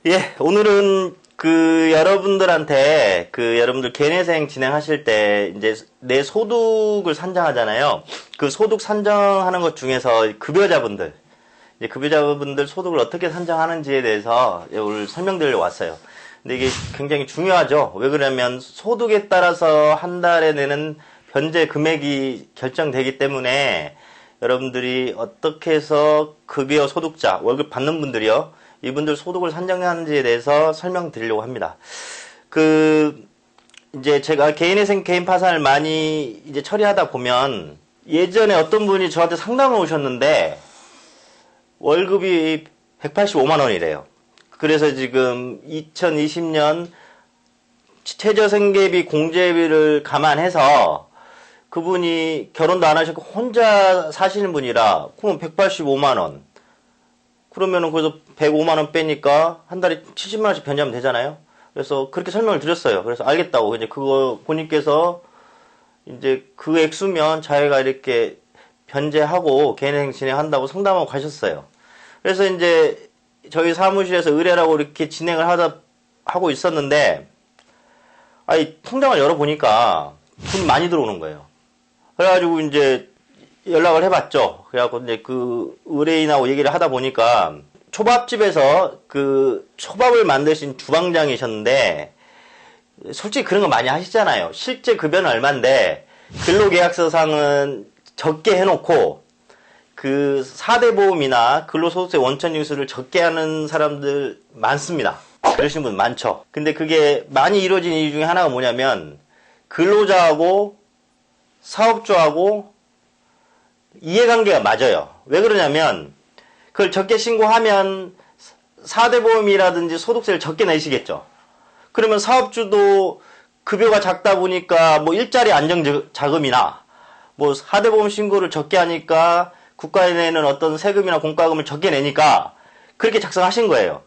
예, 오늘은 여러분들한테 여러분들 개인회생 진행하실 때 이제 내 소득을 산정하잖아요. 그 소득 산정하는 것 중에서 급여자분들 소득을 어떻게 산정하는지에 대해서 오늘 설명드리려고 왔어요. 근데 이게 굉장히 중요하죠. 왜 그러냐면 소득에 따라서 한 달에 내는 변제 금액이 결정되기 때문에 여러분들이 어떻게 해서 급여 소득자, 월급 받는 분들이요. 이분들 소득을 산정하는지에 대해서 설명드리려고 합니다. 이제 제가 개인회생 개인 파산을 많이 이제 처리하다 보면 예전에 어떤 분이 저한테 상담을 오셨는데 월급이 185만 원이래요. 그래서 지금 2020년 최저생계비 공제비를 감안해서 그분이 결혼도 안 하셨고 혼자 사시는 분이라 그럼 185만 원 그러면은 거기서 105만 원 빼니까 한 달에 70만 원씩 변제하면 되잖아요. 그래서 그렇게 설명을 드렸어요. 그래서 알겠다고 이제 그거 본인께서 이제 그 액수면 자기가 이렇게 변제하고 개인회생 진행한다고 상담하고 가셨어요. 그래서 이제 저희 사무실에서 의뢰라고 이렇게 진행을 하고 있었는데 통장을 열어보니까 돈이 많이 들어오는 거예요. 그래가지고 이제 연락을 해봤죠. 그래갖고 이제 그 의뢰인하고 얘기를 하다 보니까 초밥집에서 초밥을 만드신 주방장이셨는데 솔직히 그런 거 많이 하시잖아요. 실제 급여는 얼만데 근로계약서상은 적게 해놓고 4대 보험이나 근로소득세 원천징수를 적게 하는 사람들 많습니다. 그러신 분 많죠. 근데 그게 많이 이루어진 이유 중에 하나가 뭐냐면 근로자하고 사업주하고 이해관계가 맞아요. 왜 그러냐면 그걸 적게 신고하면 4대 보험이라든지 소득세를 적게 내시겠죠. 그러면 사업주도 급여가 작다 보니까 뭐 일자리 안정자금이나 뭐 4대 보험 신고를 적게 하니까 국가에 내는 어떤 세금이나 공과금을 적게 내니까 그렇게 작성하신 거예요.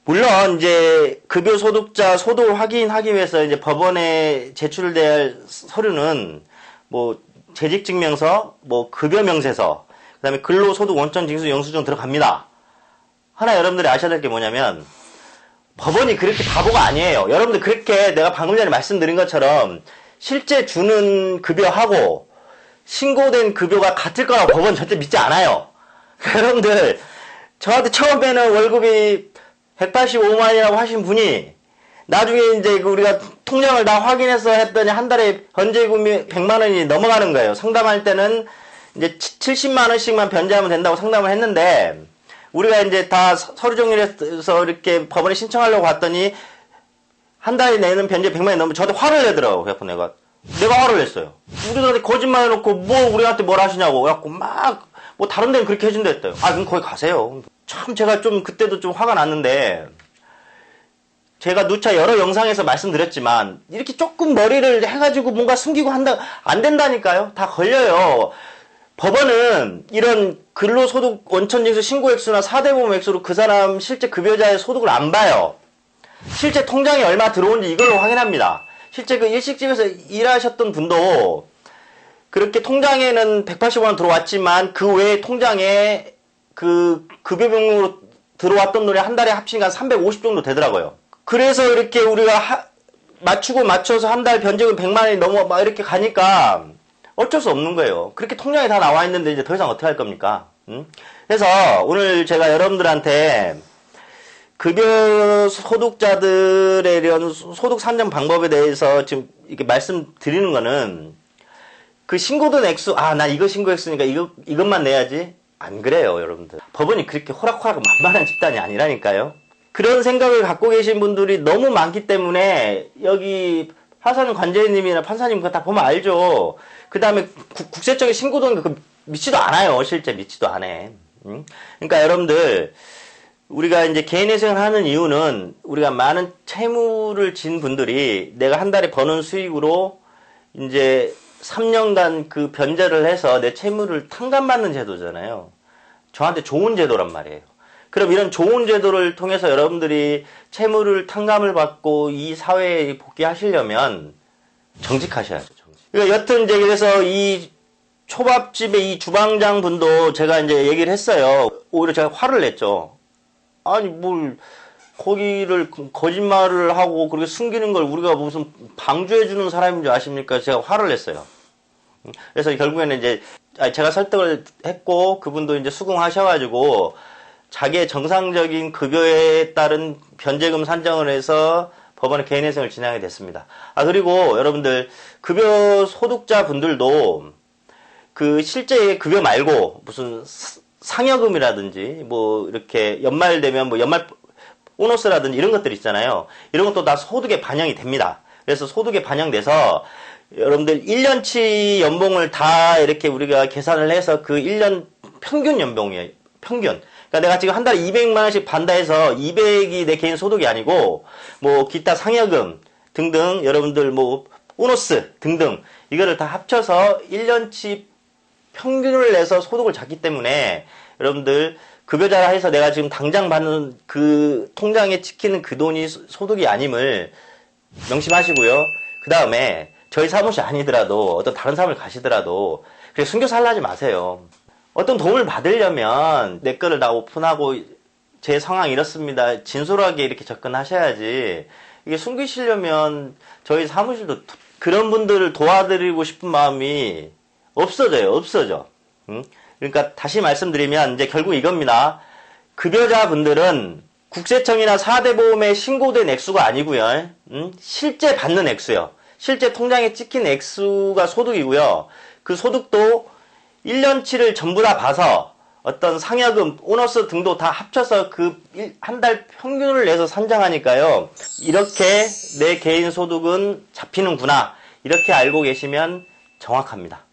물론 이제 급여 소득자 소득을 확인하기 위해서 이제 법원에 제출돼야 할 서류는 뭐 재직증명서, 뭐 급여명세서, 그다음에 근로소득 원천징수 영수증 들어갑니다. 하나 여러분들이 아셔야 될 게 뭐냐면 법원이 그렇게 바보가 아니에요. 여러분들 그렇게 내가 방금 전에 말씀드린 것처럼 실제 주는 급여하고 신고된 급여가 같을 거라고 법원 절대 믿지 않아요. 여러분들 저한테 처음에는 월급이 185만이라고 하신 분이 나중에 이제 우리가 통장을 다 확인해서 했더니 한 달에 변제금이 100만 원이 넘어가는 거예요. 상담할 때는 이제 70만 원씩만 변제하면 된다고 상담을 했는데 우리가 이제 다 서류 정리를 해서 이렇게 법원에 신청하려고 갔더니 한 달에 내는 변제 100만 원이 넘으면 저한테 화를 내더라고. 그래서 내가 화를 냈어요. 우리들한테 거짓말 해놓고 뭐 우리한테 뭘 하시냐고. 그래갖고 막 뭐 다른 데는 그렇게 해준다 했대요. 그럼 거기 가세요. 참 제가 좀 그때도 좀 화가 났는데 제가 누차 여러 영상에서 말씀드렸지만 이렇게 조금 머리를 해가지고 뭔가 숨기고 안 된다니까요. 다 걸려요. 법원은 이런 근로소득 원천징수 신고액수나 4대 보험 액수로 그 사람 실제 급여자의 소득을 안 봐요. 실제 통장에 얼마 들어온지 이걸로 확인합니다. 실제 그 일식집에서 일하셨던 분도 그렇게 통장에는 185만 원 들어왔지만 그 외에 통장에 급여명으로 들어왔던 돈이 한 달에 합치니까 350 정도 되더라고요. 그래서 이렇게 우리가 맞춰서 한 달 변제금 100만 원이 넘어 막 이렇게 가니까 어쩔 수 없는 거예요. 그렇게 통장에 다 나와 있는데 이제 더 이상 어떻게 할 겁니까? 그래서 오늘 제가 여러분들한테 급여 소득자들에 대한 소득 산정 방법에 대해서 지금 이렇게 말씀드리는 거는 그 신고된 액수, 나 이거 신고했으니까 이것만 내야지. 안 그래요, 여러분들. 법원이 그렇게 호락호락 만만한 집단이 아니라니까요. 그런 생각을 갖고 계신 분들이 너무 많기 때문에 여기 파산 관제님이나 판사님 그거 다 보면 알죠. 그 다음에 국세청에 신고된 거 믿지도 않아요. 실제 믿지도 않아. 그러니까 여러분들 우리가 이제 개인회생을 하는 이유는 우리가 많은 채무를 진 분들이 내가 한 달에 버는 수익으로 이제 3년간 그 변제를 해서 내 채무를 탕감받는 제도잖아요. 저한테 좋은 제도란 말이에요. 그럼 이런 좋은 제도를 통해서 여러분들이 채무를 탕감을 받고 이 사회에 복귀하시려면 정직하셔야죠. 그러니까 여튼 이제 그래서 이 초밥집의 이 주방장 분도 제가 이제 얘기를 했어요. 오히려 제가 화를 냈죠. 아니 뭘 거기를 거짓말을 하고 그렇게 숨기는 걸 우리가 무슨 방조해주는 사람인 줄 아십니까? 제가 화를 냈어요. 그래서 결국에는 이제 제가 설득을 했고 그분도 이제 수긍하셔가지고 자기의 정상적인 급여에 따른 변제금 산정을 해서 법원에 개인회생을 진행하게 됐습니다. 그리고 여러분들 급여 소득자 분들도 그 실제 급여 말고 무슨 상여금이라든지 뭐 이렇게 연말 되면 뭐 연말 보너스라든지 이런 것들 있잖아요. 이런 것도 다 소득에 반영이 됩니다. 그래서 소득에 반영돼서 여러분들 1년치 연봉을 다 이렇게 우리가 계산을 해서 그 1년 평균 연봉이에요. 평균. 그러니까 내가 지금 한 달에 200만 원씩 반다 해서 200이 내 개인 소득이 아니고 뭐 기타 상여금 등등 여러분들 뭐 보너스 등등 이거를 다 합쳐서 1년치 평균을 내서 소득을 잡기 때문에 여러분들 급여자라 해서 내가 지금 당장 받는 그 통장에 찍히는 그 돈이 소득이 아님을 명심하시고요. 그 다음에 저희 사무실 아니더라도 어떤 다른 사무실 가시더라도 그렇게 숨겨서 하려 하지 마세요. 어떤 도움을 받으려면 내 거를 다 오픈하고 제 상황 이렇습니다. 진솔하게 이렇게 접근하셔야지. 이게 숨기시려면 저희 사무실도 그런 분들을 도와드리고 싶은 마음이 없어져. 그러니까 다시 말씀드리면 이제 결국 이겁니다. 급여자분들은 국세청이나 4대 보험에 신고된 액수가 아니고요. 실제 받는 액수요. 실제 통장에 찍힌 액수가 소득이고요. 그 소득도 1년치를 전부 다 봐서 어떤 상여금, 보너스 등도 다 합쳐서 그 한 달 평균을 내서 산정하니까요. 이렇게 내 개인 소득은 잡히는구나. 이렇게 알고 계시면 정확합니다.